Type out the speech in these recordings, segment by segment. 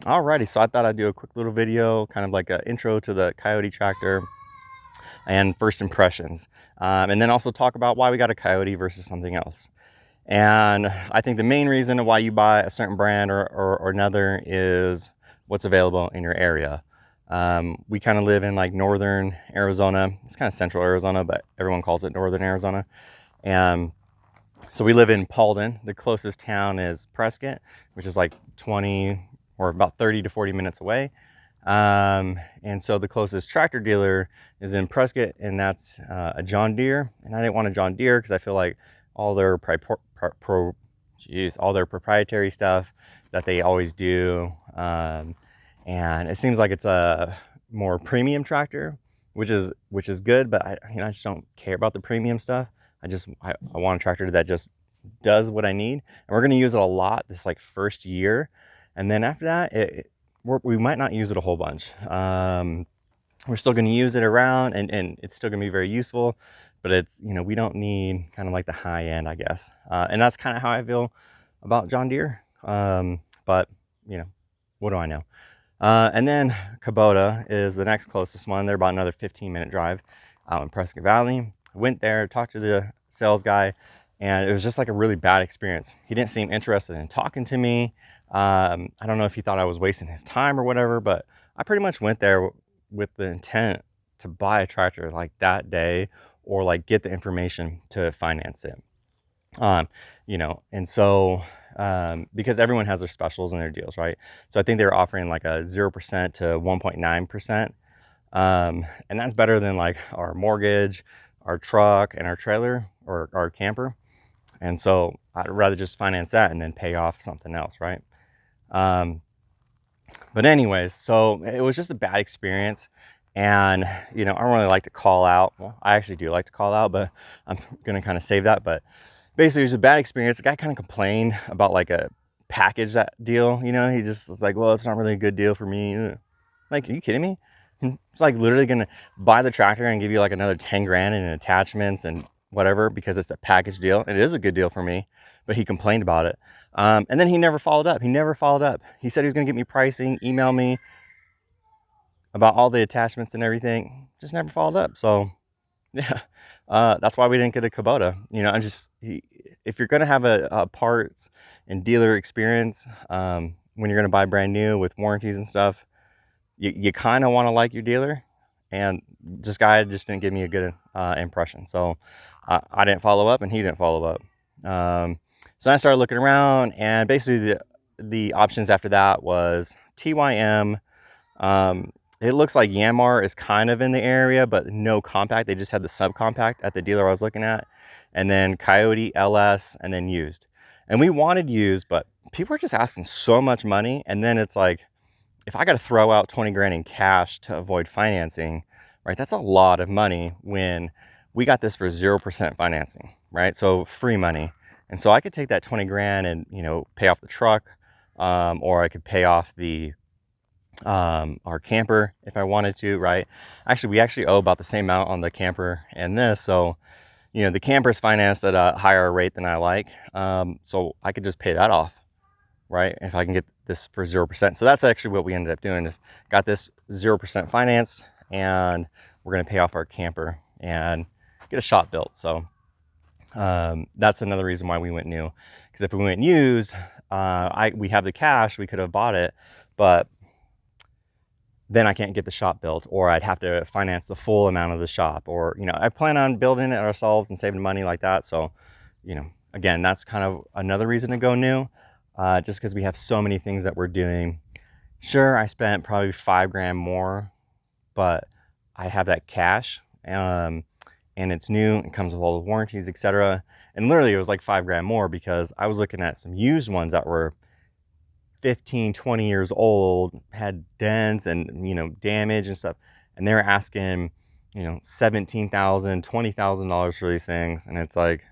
Alrighty, so I thought I'd do a quick little video, kind of like an intro to the Kioti tractor and first impressions. And then also talk about why we got a Kioti versus something else. And I think the main reason why you buy a certain brand or another is what's available in your area. We kind of live in like northern Arizona. It's kind of central Arizona, but everyone calls it northern Arizona. And so we live in Paulden. The closest town is Prescott, which is like 20 or about 30 to 40 minutes away. And so the closest tractor dealer is in Prescott, and that's a John Deere. And I didn't want a John Deere because I feel like all their all their proprietary stuff that they always do, and it seems like it's a more premium tractor, which is good. But I just don't care about the premium stuff. I want a tractor that just does what I need, and we're going to use it a lot this like first year, and then after that we might not use it a whole bunch. We're still going to use it around, and it's still going to be very useful, but it's, we don't need kind of like the high end, I guess. And that's kind of how I feel about John Deere. But what do I know? And then Kubota is the next closest one. They're about another 15-minute drive out in Prescott Valley. Went there, talked to the sales guy, and it was just like a really bad experience. He didn't seem interested in talking to me. I don't know if he thought I was wasting his time or whatever, but I pretty much went there with the intent to buy a tractor like that day, or like get the information to finance it. And so because everyone has their specials and their deals, right? So I think they were offering like a 0% to 1.9%. And that's better than like our mortgage, our truck, and our trailer or our camper. And so I'd rather just finance that and then pay off something else, right? But anyways, so it was just a bad experience. And, I don't really like to call out. Well, I actually do like to call out, but I'm going to kind of save that. But basically, it was a bad experience. The guy kind of complained about like a package that deal. He just was like, well, it's not really a good deal for me. Like, are you kidding me? It's like literally going to buy the tractor and give you like another 10 grand in attachments and whatever because it's a package deal. It is a good deal for me, but he complained about it. And then he never followed up. He said he was going to get me pricing, email me about all the attachments and everything. Just never followed up. So yeah, that's why we didn't get a Kubota. If you're going to have a parts and dealer experience, when you're going to buy brand new with warranties and stuff, you kind of want to like your dealer. And this guy just didn't give me a good impression. So I didn't follow up, and he didn't follow up. So I started looking around, and basically the options after that was TYM. It looks like Yanmar is kind of in the area, but no compact. They just had the subcompact at the dealer I was looking at. And then Kioti, LS, and then used. And we wanted used, but people are just asking so much money. And then it's like, if I got to throw out 20 grand in cash to avoid financing, right? That's a lot of money when we got this for 0% financing, right? So free money. And so I could take that 20 grand and, pay off the truck, or I could pay off our camper if I wanted to, right? We actually owe about the same amount on the camper and this. So, the camper's financed at a higher rate than I like. So I could just pay that off, right? If I can get this for 0%. So that's actually what we ended up doing, is got this 0% financed, and we're going to pay off our camper and get a shop built. So that's another reason why we went new, because if we went used, we have the cash, we could have bought it, but then I can't get the shop built, or I'd have to finance the full amount of the shop, or, I plan on building it ourselves and saving money like that. So, again, that's kind of another reason to go new, just because we have so many things that we're doing. Sure, I spent probably 5 grand more, but I have that cash, and it's new. It comes with all the warranties, etc. And literally it was like 5 grand more because I was looking at some used ones that were 15, 20 years old, had dents and, damage and stuff. And they were asking, $17,000, $20,000 for these things. And it's like,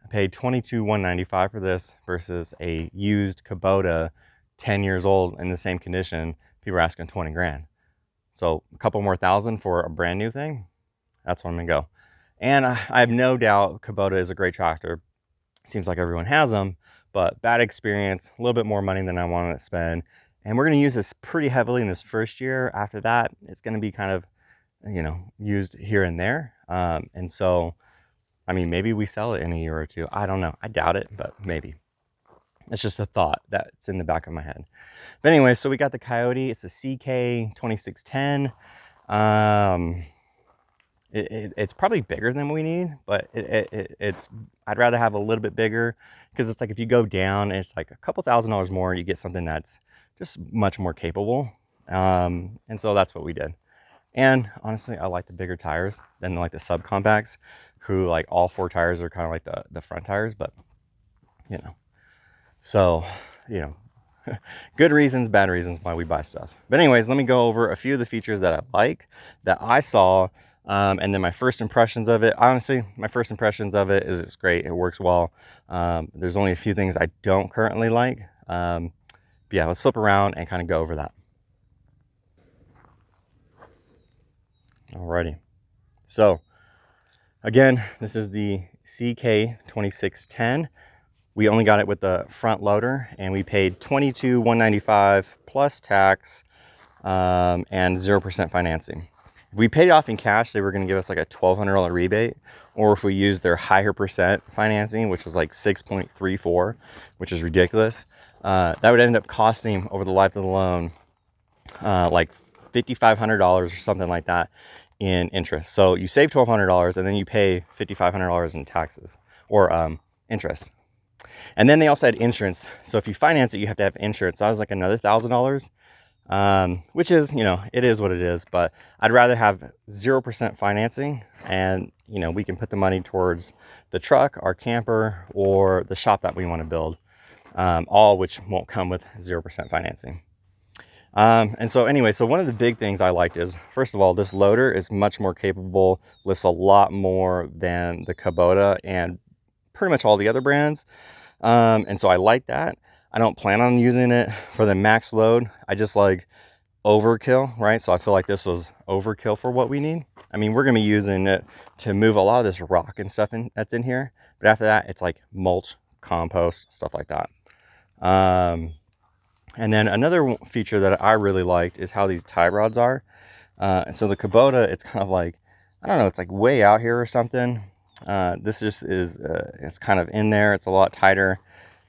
I paid $22,195 for this versus a used Kubota 10 years old in the same condition. People are asking 20 grand. So a couple more thousand for a brand new thing. That's where I'm gonna go. And I have no doubt Kubota is a great tractor. Seems like everyone has them, but bad experience, a little bit more money than I wanted to spend. And we're going to use this pretty heavily in this first year. After that, it's going to be kind of, you know, used here and there. And so, I mean, maybe we sell it in a year or two. I don't know. I doubt it, but maybe. It's just a thought that's in the back of my head. But anyway, so we got the Kioti. It's a CK2610. It's probably bigger than we need, but it's I'd rather have a little bit bigger, because it's like if you go down, it's like a couple $1,000s more, and you get something that's just much more capable. And so that's what we did. And honestly, I like the bigger tires than like the subcompacts, who like all 4 tires are kind of like the front tires, but you know, so you know, good reasons, bad reasons why we buy stuff. But anyways, let me go over a few of the features that I like, that I saw, and then my first impressions of it. Honestly, my first impressions of it is it's great. It works well. There's only a few things I don't currently like. But yeah, let's flip around and kind of go over that. Alrighty. So again, this is the CK2610. We only got it with the front loader, and we paid $22,195 plus tax, and 0% financing. If we paid it off in cash, they were going to give us like a $1,200 rebate, or if we used their higher percent financing, which was like 6.34, which is ridiculous, that would end up costing over the life of the loan like $5,500 or something like that in interest. So you save $1,200, and then you pay $5,500 in taxes or interest. And then they also had insurance. So if you finance it, you have to have insurance. So that was like another $1,000, which is, you know, it is what it is. But I'd rather have 0% financing, and, you know, we can put the money towards the truck, our camper, or the shop that we want to build, all which won't come with 0% financing. And so anyway, so one of the big things I liked is, first of all, this loader is much more capable, lifts a lot more than the Kubota and pretty much all the other brands. And so I like that. I don't plan on using it for the max load. I just like overkill, right? So I feel like this was overkill for what we need. I mean, we're going to be using it to move a lot of this rock and stuff that's in here. But after that, it's like mulch, compost, stuff like that. And then another feature that I really liked is how these tie rods are. And so the Kubota, it's kind of like, I don't know, it's like way out here or something. This just is, it's kind of in there. It's a lot tighter.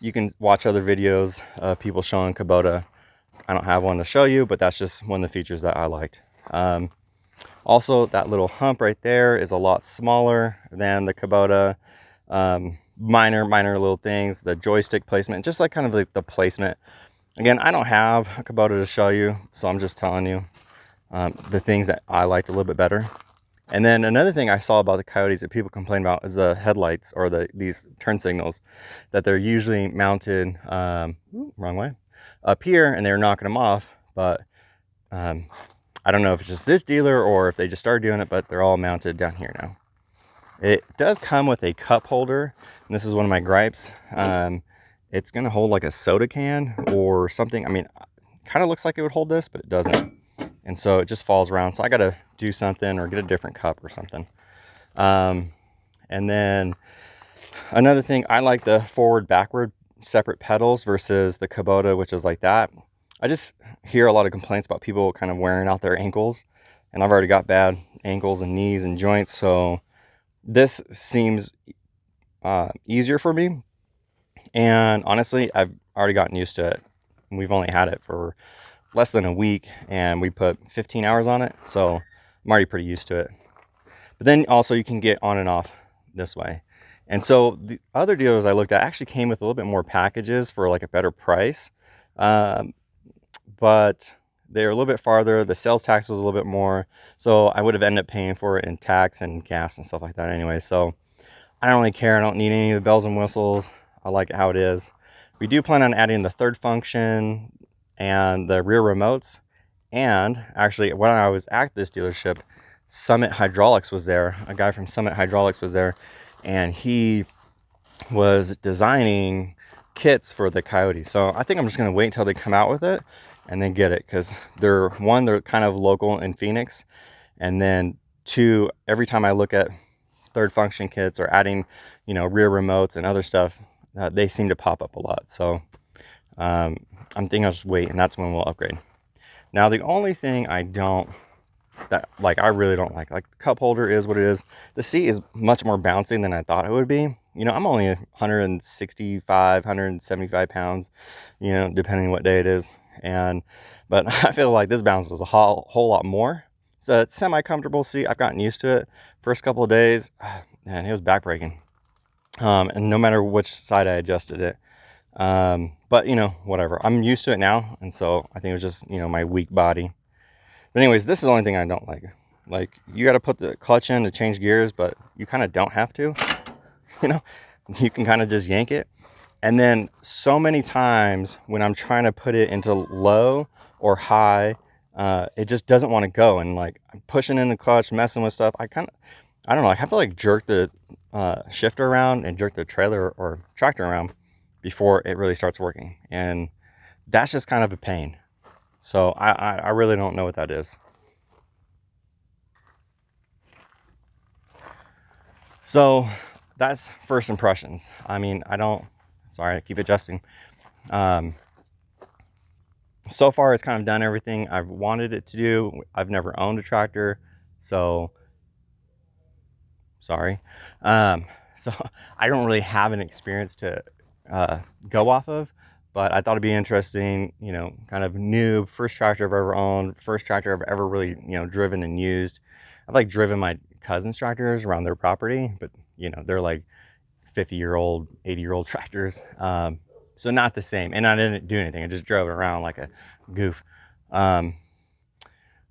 You can watch other videos of people showing Kubota. I don't have one to show you, but that's just one of the features that I liked. Also, that little hump right there is a lot smaller than the Kubota. Minor little things, the joystick placement, just like kind of like the placement. Again, I don't have a Kubota to show you, so I'm just telling you the things that I liked a little bit better. And then another thing I saw about the Kiotis that people complain about is the headlights, or these turn signals, that they're usually mounted, wrong way, up here, and they're knocking them off. But I don't know if it's just this dealer or if they just started doing it, but they're all mounted down here now. It does come with a cup holder, and this is one of my gripes. It's gonna hold like a soda can or something. I mean, kind of looks like it would hold this, but it doesn't. And so it just falls around. So I gotta do something or get a different cup or something. And then another thing, I like the forward backward separate pedals versus the Kubota, which is like that. I just hear a lot of complaints about people kind of wearing out their ankles, and I've already got bad ankles and knees and joints, so this seems easier for me. And honestly, I've already gotten used to it. We've only had it for less than a week, and we put 15 hours on it, so I'm already pretty used to it. But then also you can get on and off this way. And so the other dealers I looked at actually came with a little bit more packages for like a better price, but they're a little bit farther. The sales tax was a little bit more, so I would have ended up paying for it in tax and gas and stuff like that anyway. So I don't really care. I don't need any of the bells and whistles. I like it how it is. We do plan on adding the third function and the rear remotes. And actually, when I was at this dealership, Summit Hydraulics was there. A guy from Summit Hydraulics was there, and he was designing kits for the Kioti. So I think I'm just going to wait until they come out with it and then get it, because they're kind of local in Phoenix, and then two, every time I look at third function kits or adding, you know, rear remotes and other stuff, they seem to pop up a lot. So I'm thinking I'll just wait, and that's when we'll upgrade. Now, the only thing I really don't like the cup holder is what it is. The seat is much more bouncing than I thought it would be. You know, I'm only 165, 175 pounds, you know, depending what day it is. But I feel like this bounces a whole lot more. So it's semi-comfortable seat. I've gotten used to it. First couple of days, man, it was backbreaking. And no matter which side I adjusted it. But you know, whatever. I'm used to it now. And so I think it was just, you know, my weak body. But anyways, this is the only thing I don't like. Like, you got to put the clutch in to change gears, but you kind of don't have to. You know, you can kind of just yank it. And then so many times when I'm trying to put it into low or high, it just doesn't want to go. And like, I'm pushing in the clutch, messing with stuff. I don't know, I have to like jerk the shifter around and jerk the trailer or tractor around before it really starts working. And that's just kind of a pain. So I really don't know what that is. So that's first impressions. I mean, sorry, I keep adjusting. So far it's kind of done everything I've wanted it to do. I've never owned a tractor, so sorry. So I don't really have an experience to go off of, but I thought it'd be interesting, you know, kind of new, first tractor I've ever owned, first tractor I've ever really, you know, driven and used. I've like driven my cousin's tractors around their property, but you know, they're like 50-year-old, 80-year-old tractors. So not the same. And I didn't do anything. I just drove it around like a goof. But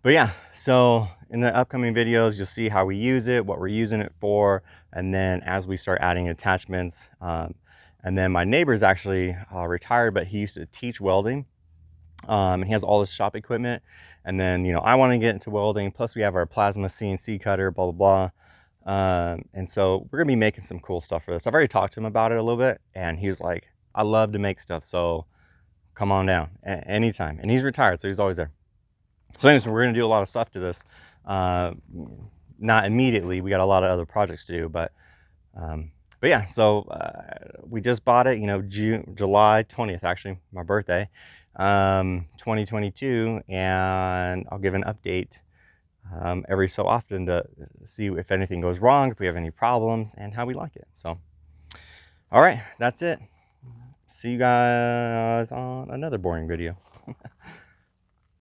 yeah, so in the upcoming videos, you'll see how we use it, what we're using it for, and then as we start adding attachments. And then my neighbor's actually retired, but he used to teach welding. And he has all his shop equipment. And then, you know, I want to get into welding. Plus we have our plasma CNC cutter, blah, blah, blah. And so we're gonna be making some cool stuff for this. I've already talked to him about it a little bit, and he was like, I love to make stuff, so come on down anytime. And he's retired, so he's always there. So anyways, we're gonna do a lot of stuff to this. Not immediately, we got a lot of other projects to do, but yeah, so we just bought it, you know, July 20th, actually, my birthday, 2022, and I'll give an update every so often to see if anything goes wrong, if we have any problems, and how we like it. So, all right, that's it. See you guys on another boring video.